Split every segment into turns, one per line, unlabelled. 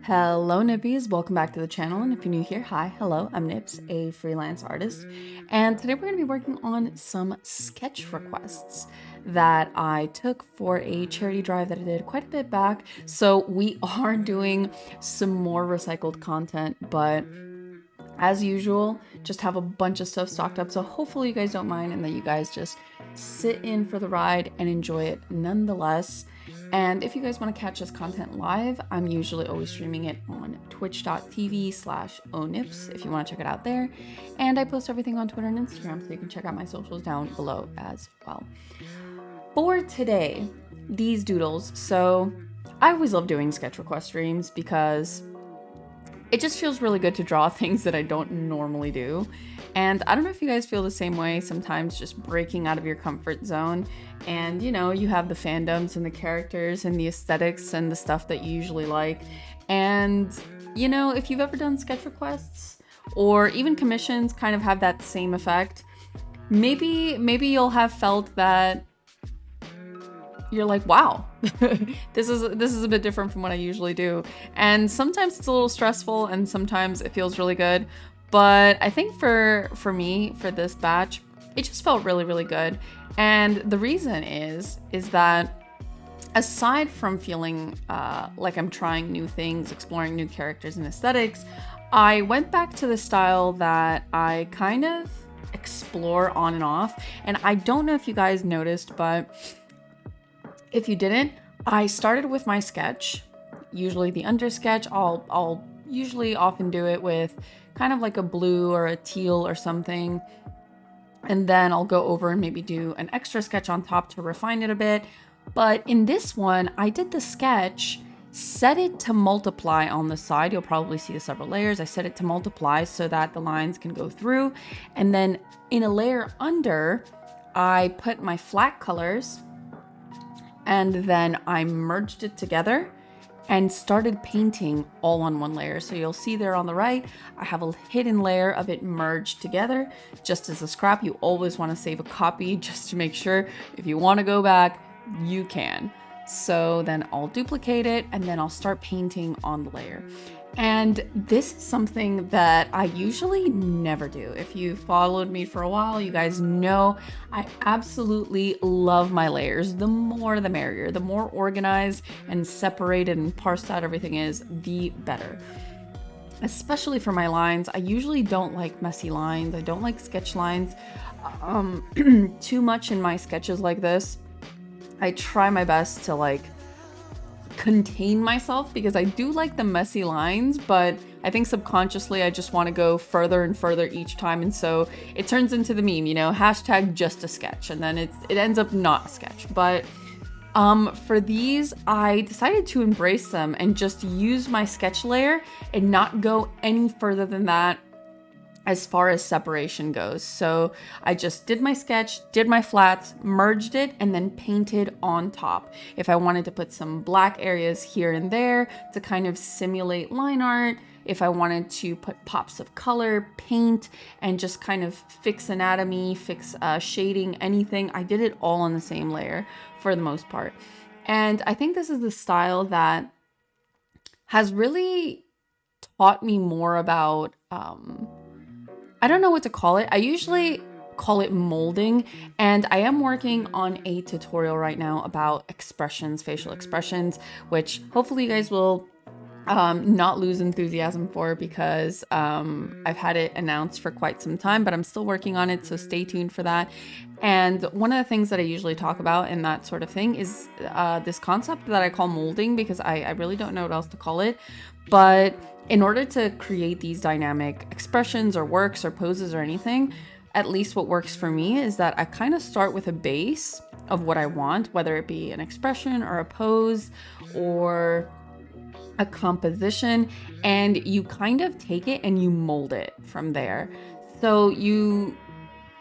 Hello Nippies, welcome back to the channel, and if you're new here, hi, hello, I'm Nips, a freelance artist, and today we're going to be working on some sketch requests that I took for a charity drive that I did quite a bit back. So we are doing some more recycled content, but as usual, just have a bunch of stuff stocked up, so hopefully you guys don't mind and that you guys just sit in for the ride and enjoy it nonetheless. And if you guys want to catch this content live, I'm usually always streaming it on twitch.tv/onips if you want to check it out there. And I post everything on Twitter and Instagram, so you can check out my socials down below as well. For today, these doodles. So I always love doing sketch request streams because it just feels really good to draw things that I don't normally do. And I don't know if you guys feel the same way, sometimes just breaking out of your comfort zone. And you know, you have the fandoms and the characters and the aesthetics and the stuff that you usually like. And you know, if you've ever done sketch requests or even commissions kind of have that same effect, maybe you'll have felt that you're like, wow, this is a bit different from what I usually do. And sometimes it's a little stressful and sometimes it feels really good. But I think for me, for this batch, it just felt really, really good. And the reason is that aside from feeling like I'm trying new things, exploring new characters and aesthetics, I went back to the style that I kind of explore on and off. And I don't know if you guys noticed, but if you didn't, I started with my sketch, usually the under sketch. I'll usually often do it with kind of like a blue or a teal or something. And then I'll go over and maybe do an extra sketch on top to refine it a bit. But in this one, I did the sketch, set it to multiply on the side. You'll probably see the several layers. I set it to multiply so that the lines can go through. And then in a layer under, I put my flat colors, and then I merged it together and started painting all on one layer. So you'll see there on the right, I have a hidden layer of it merged together. Just as a scrap, you always want to save a copy just to make sure if you want to go back, you can. So then I'll duplicate it and then I'll start painting on the layer. And this is something that I usually never do. If you've followed me for a while, you guys know I absolutely love my layers. The more the merrier. The more organized and separated and parsed out everything is, the better. Especially for my lines, I usually don't like messy lines. I don't like sketch lines too much in my sketches like this. I try my best to like contain myself because I do like the messy lines, but I think subconsciously I just want to go further and further each time, and so it turns into the meme, you know, hashtag just a sketch, and then it ends up not a sketch. But for these, I decided to embrace them and just use my sketch layer and not go any further than that as far as separation goes. So I just did my sketch, did my flats, merged it, and then painted on top. If I wanted to put some black areas here and there to kind of simulate line art, if I wanted to put pops of color, paint, and just kind of fix anatomy, fix shading, anything, I did it all on the same layer for the most part. And I think this is the style that has really taught me more about I don't know what to call it. I usually call it molding, and I am working on a tutorial right now about expressions, facial expressions, which hopefully you guys will not lose enthusiasm for because I've had it announced for quite some time, but I'm still working on it, so stay tuned for that. And one of the things that I usually talk about in that sort of thing is this concept that I call molding, because I really don't know what else to call it. But in order to create these dynamic expressions or works or poses or anything, at least what works for me is that I kind of start with a base of what I want, whether it be an expression or a pose or a composition, and you kind of take it and you mold it from there. So you,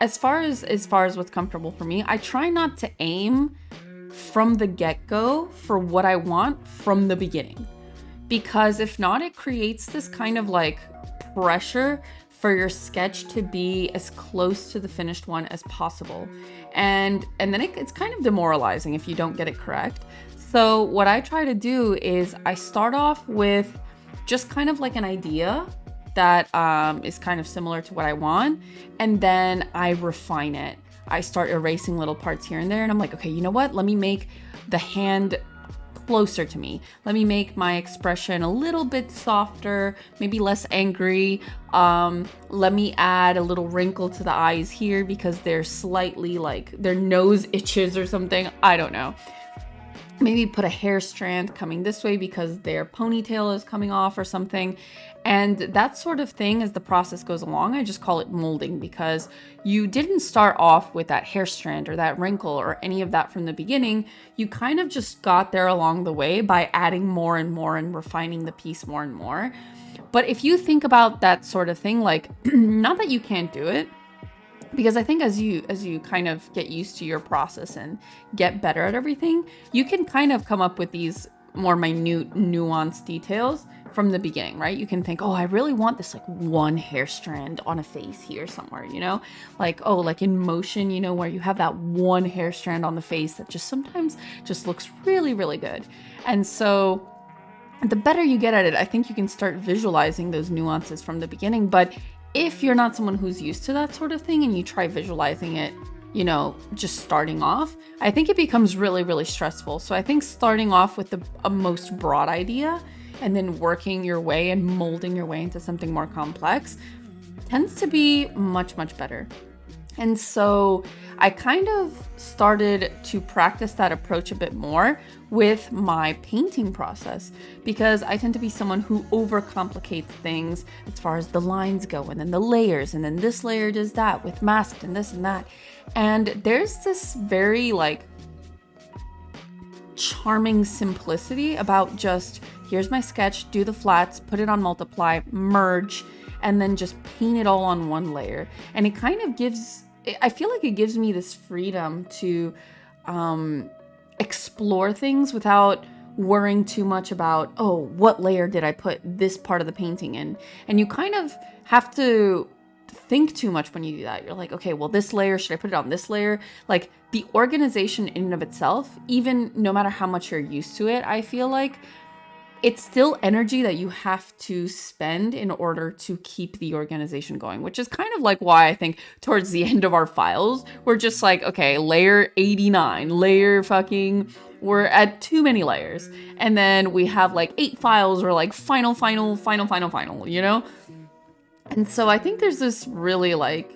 as far as what's comfortable for me, I try not to aim from the get-go for what I want from the beginning. Because if not, it creates this kind of like pressure for your sketch to be as close to the finished one as possible. And then it's kind of demoralizing if you don't get it correct. So what I try to do is I start off with just kind of like an idea that is kind of similar to what I want. And then I refine it. I start erasing little parts here and there. And I'm like, okay, you know what? Let me make the hand closer to me. Let me make my expression a little bit softer, maybe less angry. Let me add a little wrinkle to the eyes here because they're slightly like their nose itches or something. I don't know. Maybe put a hair strand coming this way because their ponytail is coming off or something. And that sort of thing, as the process goes along, I just call it molding, because you didn't start off with that hair strand or that wrinkle or any of that from the beginning. You kind of just got there along the way by adding more and more and refining the piece more and more. But if you think about that sort of thing, like, not that you can't do it, because I think as you kind of get used to your process and get better at everything, you can kind of come up with these more minute, nuanced details from the beginning, right? You can think, oh, I really want this like one hair strand on a face here somewhere, you know? Like, oh, like in motion, you know, where you have that one hair strand on the face that just sometimes just looks really, really good. And so the better you get at it, I think you can start visualizing those nuances from the beginning. But if you're not someone who's used to that sort of thing and you try visualizing it, you know, just starting off, I think it becomes really, really stressful. So I think starting off with a most broad idea and then working your way and molding your way into something more complex tends to be much, much better. And so I kind of started to practice that approach a bit more with my painting process, because I tend to be someone who overcomplicates things as far as the lines go, and then the layers, and then this layer does that with masked and this and that. And there's this very like charming simplicity about just, here's my sketch, do the flats, put it on multiply, merge, and then just paint it all on one layer. And it kind of gives, I feel like it gives me this freedom to explore things without worrying too much about, oh, what layer did I put this part of the painting in? And you kind of have to think too much when you do that. You're like, okay, well, this layer, should I put it on this layer? Like the organization in and of itself, even no matter how much you're used to it, I feel like it's still energy that you have to spend in order to keep the organization going, which is kind of like why I think towards the end of our files, we're just like, okay, layer 89, layer fucking, we're at too many layers. And then we have like 8 files or like final, you know? And so I think there's this really like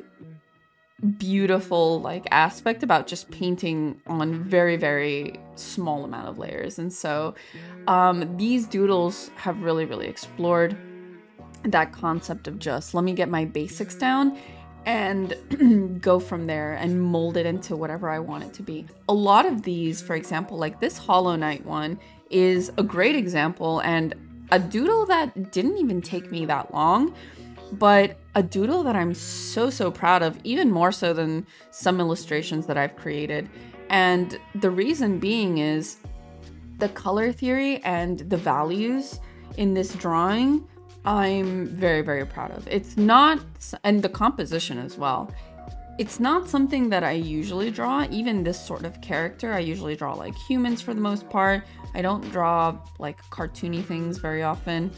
beautiful like aspect about just painting on very, very small amount of layers. And so these doodles have really, really explored that concept of just, let me get my basics down and go from there and mold it into whatever I want it to be. A lot of these, for example, like this Hollow Knight one is a great example, and a doodle that didn't even take me that long, but a doodle that I'm so, so proud of, even more so than some illustrations that I've created. And the reason being is the color theory and the values in this drawing, I'm very, very proud of. It's not, and the composition as well. It's not something that I usually draw, even this sort of character. I usually draw like humans for the most part. I don't draw like cartoony things very often.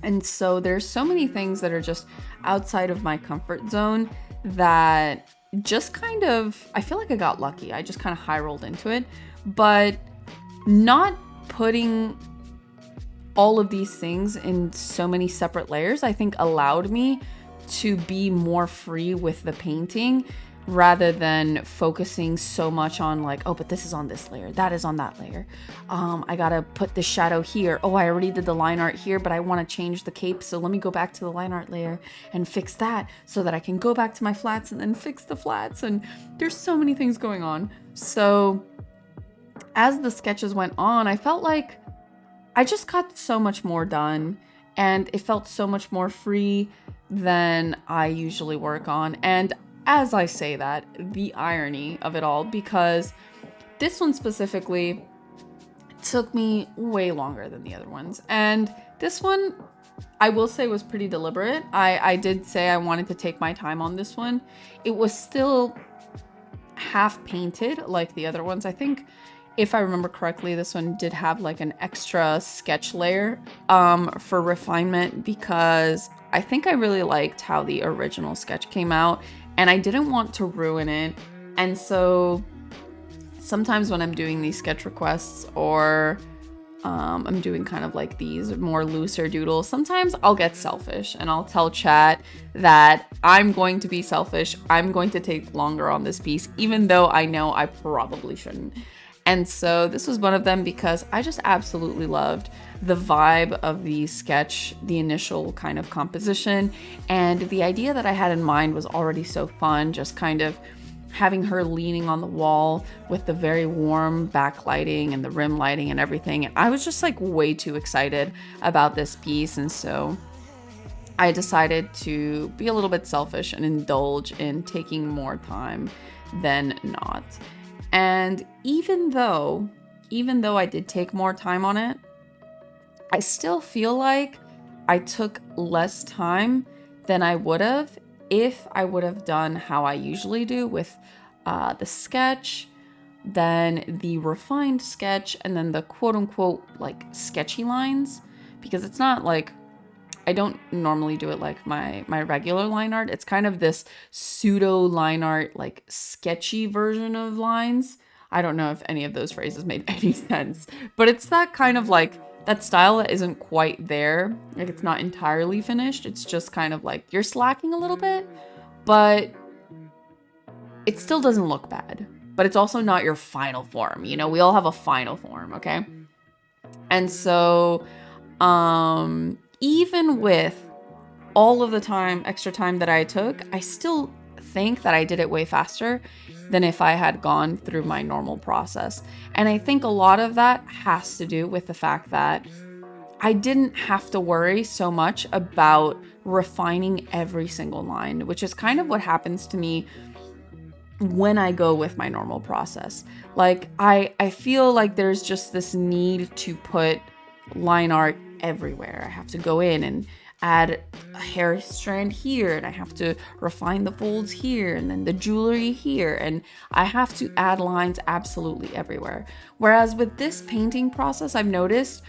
And so there's so many things that are just outside of my comfort zone that just kind of, I feel like I got lucky. I just kind of high rolled into it, but not putting all of these things in so many separate layers, I think allowed me to be more free with the painting rather than focusing so much on like, oh, but this is on this layer, that is on that layer. I gotta put the shadow here. Oh, I already did the line art here, but I want to change the cape. So let me go back to the line art layer and fix that so that I can go back to my flats and then fix the flats. And there's so many things going on. So as the sketches went on, I felt like I just got so much more done, and it felt so much more free than I usually work on. And as I say that, the irony of it all, because this one specifically took me way longer than the other ones. And this one, I will say, was pretty deliberate. I did say I wanted to take my time on this one. It was still half painted like the other ones. I think if I remember correctly, this one did have like an extra sketch layer for refinement, because I think I really liked how the original sketch came out and I didn't want to ruin it. And so sometimes when I'm doing these sketch requests, or I'm doing kind of like these more looser doodles, sometimes I'll get selfish and I'll tell chat that I'm going to be selfish. I'm going to take longer on this piece, even though I know I probably shouldn't. And so this was one of them, because I just absolutely loved the vibe of the sketch, the initial kind of composition, and the idea that I had in mind was already so fun, just kind of having her leaning on the wall with the very warm backlighting and the rim lighting and everything. And I was just like way too excited about this piece. And so I decided to be a little bit selfish and indulge in taking more time than not. And even though I did take more time on it, I still feel like I took less time than I would have if I would have done how I usually do with the sketch, then the refined sketch, and then the quote unquote like sketchy lines, because it's not like, I don't normally do it like my regular line art. It's kind of this pseudo line art, like sketchy version of lines. I don't know if any of those phrases made any sense, but it's that kind of like that style that isn't quite there. Like it's not entirely finished. It's just kind of like you're slacking a little bit, but it still doesn't look bad. But it's also not your final form. You know, we all have a final form, okay? And so, even with all of the extra time that I took, I still think that I did it way faster than if I had gone through my normal process. And I think a lot of that has to do with the fact that I didn't have to worry so much about refining every single line, which is kind of what happens to me when I go with my normal process. Like I feel like there's just this need to put line art everywhere. I have to go in and add a hair strand here, and I have to refine the folds here, and then the jewelry here, and I have to add lines absolutely everywhere. Whereas with this painting process, I've noticed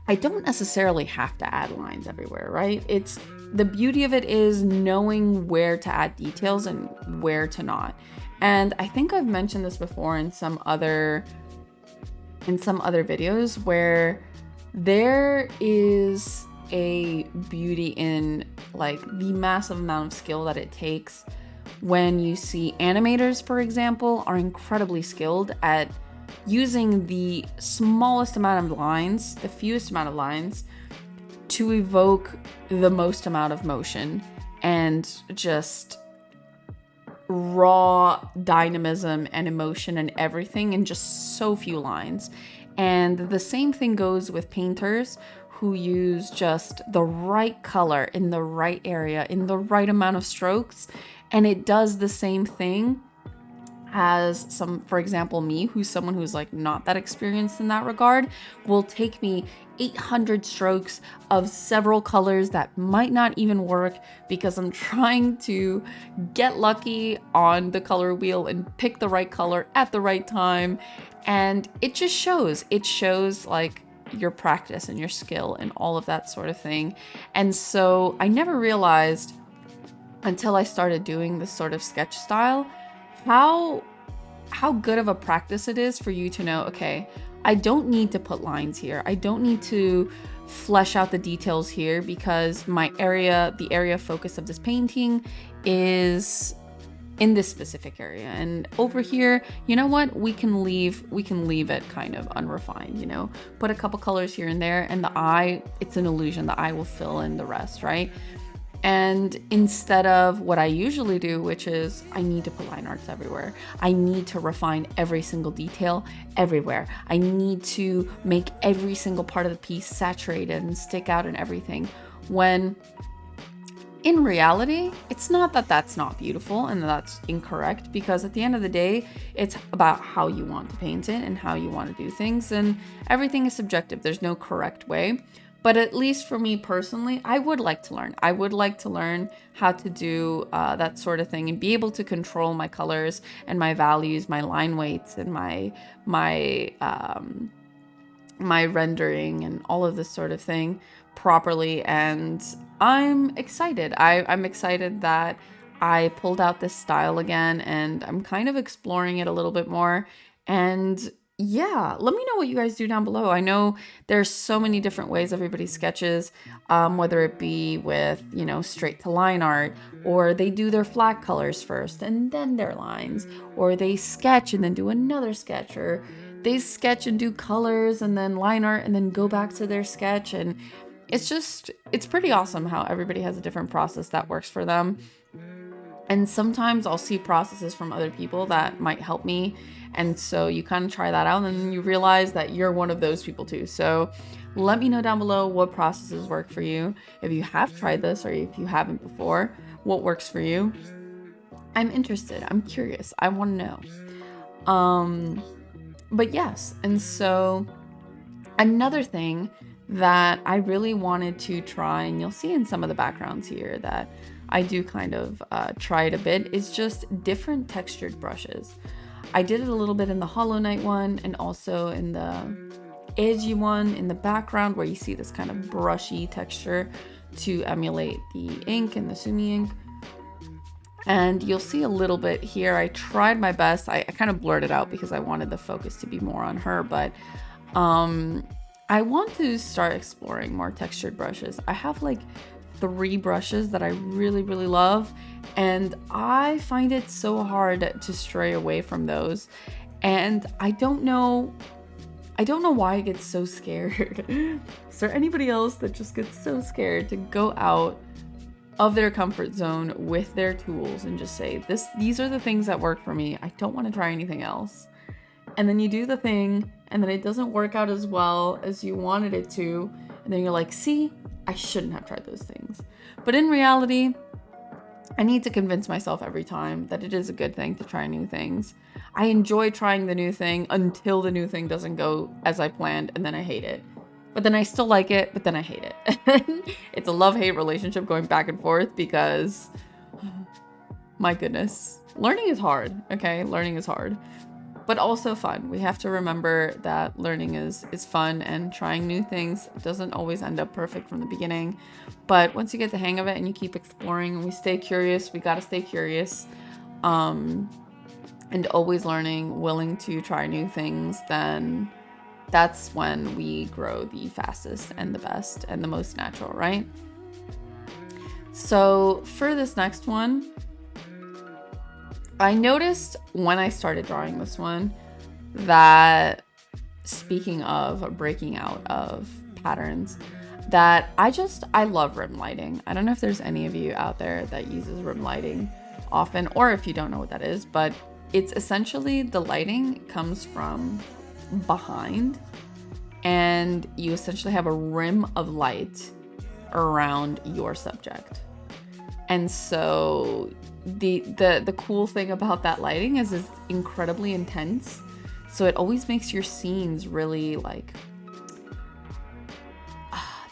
I don't necessarily have to add lines everywhere, right? It's the beauty of it is knowing where to add details and where to not. And I think I've mentioned this before in some other videos, where there is a beauty in like the massive amount of skill that it takes when you see animators, for example, are incredibly skilled at using the smallest amount of lines, the fewest amount of lines, to evoke the most amount of motion and just raw dynamism and emotion and everything in just so few lines. And the same thing goes with painters who use just the right color in the right area, in the right amount of strokes, and it does the same thing as for example, me, who's someone who's like not that experienced in that regard, will take me 800 strokes of several colors that might not even work because I'm trying to get lucky on the color wheel and pick the right color at the right time. And it just shows. It shows like your practice and your skill and all of that sort of thing. And so I never realized until I started doing this sort of sketch style how good of a practice it is for you to know, okay, I don't need to put lines here. I don't need to flesh out the details here because the area of focus of this painting is in this specific area. And over here, you know what? We can leave it kind of unrefined, you know, put a couple colors here and there, and the eye, it's an illusion. The eye will fill in the rest, right? And instead of what I usually do, which is I need to put line arts everywhere. I need to refine every single detail everywhere. I need to make every single part of the piece saturated and stick out and everything. When in reality, it's not that that's not beautiful and that's incorrect, because at the end of the day, it's about how you want to paint it and how you want to do things, and everything is subjective. There's no correct way. But at least for me personally, I would like to learn. I would like to learn how to do that sort of thing and be able to control my colors and my values, my line weights, and my rendering and all of this sort of thing properly. And I'm excited. I'm excited that I pulled out this style again, and I'm kind of exploring it a little bit more. And yeah, let me know what you guys do down below. I know there's so many different ways everybody sketches, whether it be with, you know, straight to line art, or they do their flat colors first and then their lines, or they sketch and then do another sketch, or they sketch and do colors and then line art and then go back to their sketch. And it's pretty awesome how everybody has a different process that works for them. And sometimes I'll see processes from other people that might help me. And so you kind of try that out, and then you realize that you're one of those people too. So let me know down below what processes work for you. If you have tried this or if you haven't before, what works for you. I'm interested. I'm curious. I want to know. But yes, and so another thing that I really wanted to try, and you'll see in some of the backgrounds here that I do kind of try it a bit, is just different textured brushes. I did it a little bit in the Hollow Knight one and also in the Eiji one in the background, where you see this kind of brushy texture to emulate the ink and the Sumi ink. And you'll see a little bit here. I tried my best. I kind of blurred it out because I wanted the focus to be more on her, but I want to start exploring more textured brushes. I have like 3 brushes that I really, really love, and I find it so hard to stray away from those. And I don't know why I get so scared. Is there anybody else that just gets so scared to go out of their comfort zone with their tools and just say, these are the things that work for me. I don't want to try anything else. And then you do the thing, and then it doesn't work out as well as you wanted it to. And then you're like, see, I shouldn't have tried those things. But in reality, I need to convince myself every time that it is a good thing to try new things. I enjoy trying the new thing until the new thing doesn't go as I planned, and then I hate it. But then I still like it, but then I hate it. It's a love-hate relationship going back and forth because, my goodness, learning is hard, okay? Learning is hard, but also fun. We have to remember that learning is fun, and trying new things doesn't always end up perfect from the beginning. But once you get the hang of it and you keep exploring and we stay curious, we gotta stay curious, and always learning, willing to try new things, then that's when we grow the fastest and the best and the most natural, right? So for this next one, I noticed when I started drawing this one that, speaking of breaking out of patterns, that I love rim lighting. I don't know if there's any of you out there that uses rim lighting often, or if you don't know what that is, but it's essentially the lighting comes from behind, and you essentially have a rim of light around your subject. And so the cool thing about that lighting is it's incredibly intense, so it always makes your scenes really like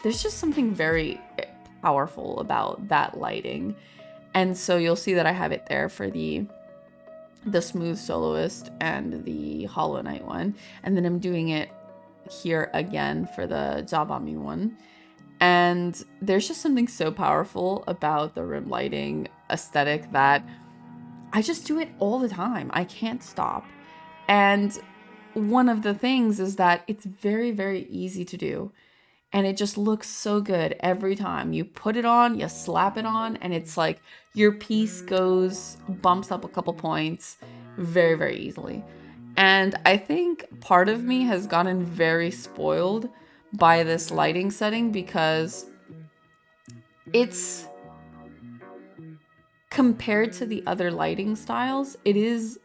there's just something very powerful about that lighting. And so you'll see that I have it there for the Smooth Soloist and the Hollow Knight one, and then I'm doing it here again for the Jabami one. And there's just something so powerful about the rim lighting aesthetic that I just do it all the time. I can't stop. And one of the things is that it's very, very easy to do. And it just looks so good every time. You put it on, you slap it on, and it's like your piece bumps up a couple points very, very easily. And I think part of me has gotten very spoiled by this lighting setting because it's, compared to the other lighting styles, it is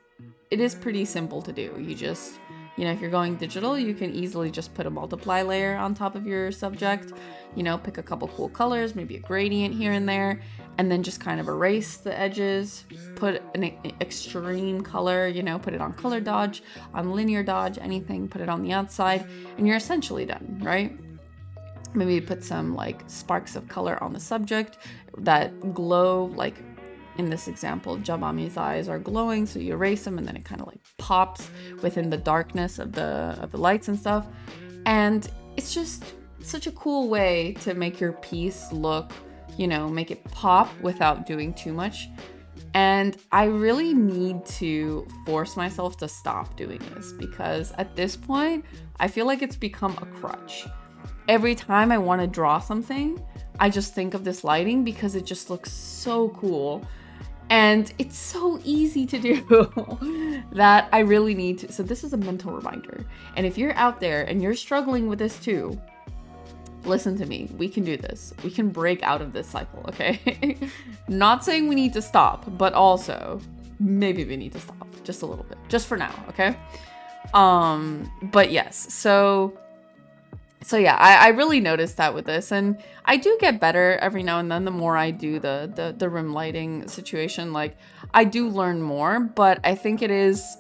pretty simple to do. You just, if you're going digital, you can easily just put a multiply layer on top of your subject, pick a couple cool colors, maybe a gradient here and there, and then just kind of erase the edges, put an extreme color, put it on color dodge, on linear dodge, anything, put it on the outside, and you're essentially done, right? Maybe put some like sparks of color on the subject that glow, like in this example, Jabami's eyes are glowing, so you erase them and then it kind of like pops within the darkness of the lights and stuff. And it's just such a cool way to make your piece look, you know, make it pop without doing too much. And I really need to force myself to stop doing this, because at this point, I feel like it's become a crutch. Every time I want to draw something, I just think of this lighting because it just looks so cool. And it's so easy to do that I really need to. So this is a mental reminder. And if you're out there and you're struggling with this too, listen to me. We can do this. We can break out of this cycle, okay? Not saying we need to stop, but also maybe we need to stop just a little bit, just for now, okay? But yes, so yeah, I really noticed that with this, and I do get better every now and then. The more I do the rim lighting situation, like I do learn more, but I think it is,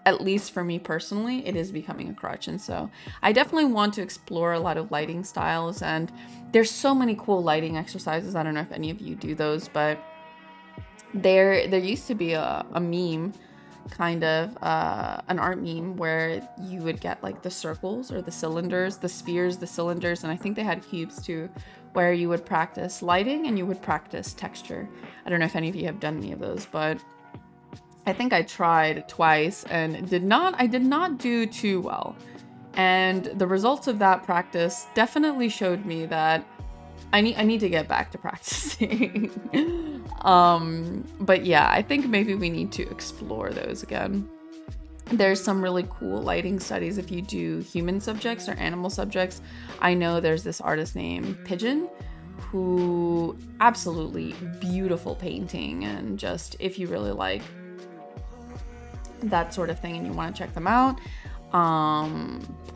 at least for me personally, it is becoming a crutch. And so I definitely want to explore a lot of lighting styles, and there's so many cool lighting exercises. I don't know if any of you do those, but there used to be a meme, kind of an art meme, where you would get like the circles or the cylinders, the spheres, the cylinders, and I think they had cubes too, where you would practice lighting and you would practice texture. I don't know if any of you have done any of those, but I think I tried twice and I did not do too well. And the results of that practice definitely showed me that I need to get back to practicing. But yeah, I think maybe we need to explore those again. There's some really cool lighting studies if you do human subjects or animal subjects. I know there's this artist named Pigeon, who absolutely beautiful painting, and just if you really like that sort of thing and you want to check them out,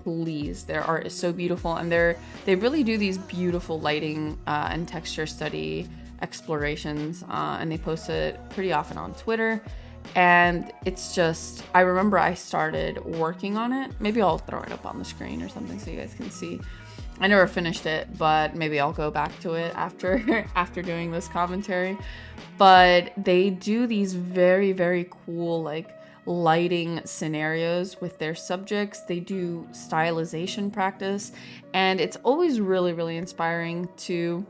please, their art is so beautiful, and they really do these beautiful lighting and texture study explorations, and they post it pretty often on Twitter. And it's just, I remember I started working on it. Maybe I'll throw it up on the screen or something so you guys can see. I never finished it, but maybe I'll go back to it after doing this commentary. But they do these very, very cool like lighting scenarios with their subjects. They do stylization practice, and it's always really, really inspiring to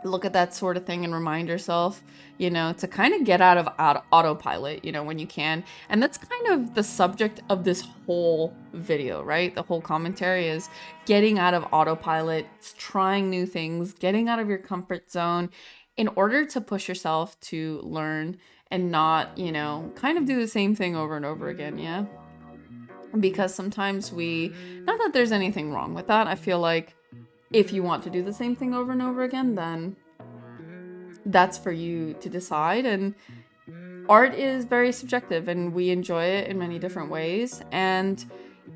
look at that sort of thing and remind yourself, you know, to kind of get out of autopilot, you know, when you can. And that's kind of the subject of this whole video, right? The whole commentary is getting out of autopilot, trying new things, getting out of your comfort zone in order to push yourself to learn and not, you know, kind of do the same thing over and over again, yeah? Because sometimes not that there's anything wrong with that. I feel like if you want to do the same thing over and over again, then that's for you to decide. And art is very subjective, and we enjoy it in many different ways. And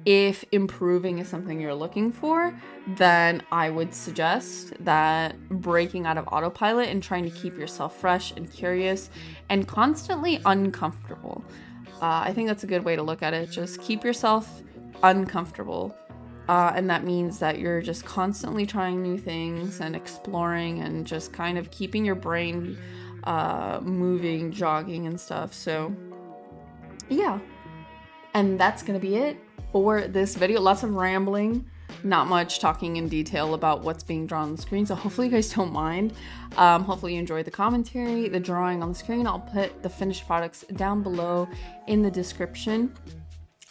if improving is something you're looking for, then I would suggest that breaking out of autopilot and trying to keep yourself fresh and curious and constantly uncomfortable. I think that's a good way to look at it. Just keep yourself uncomfortable. And that means that you're just constantly trying new things and exploring and just kind of keeping your brain moving, jogging and stuff. So yeah, and that's gonna be it for this video. Lots of rambling, not much talking in detail about what's being drawn on the screen, so hopefully you guys don't mind. Hopefully you enjoyed the commentary, the drawing on the screen. I'll put the finished products down below in the description.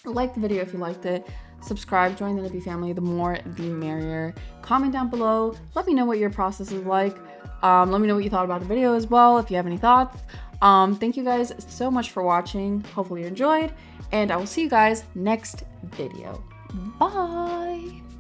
Like the video if you liked it. Subscribe, join the Nippy family. The more, the merrier. Comment down below. Let me know what your process is like. Let me know what you thought about the video as well, if you have any thoughts. Thank you guys so much for watching. Hopefully you enjoyed, and I will see you guys next video. Bye!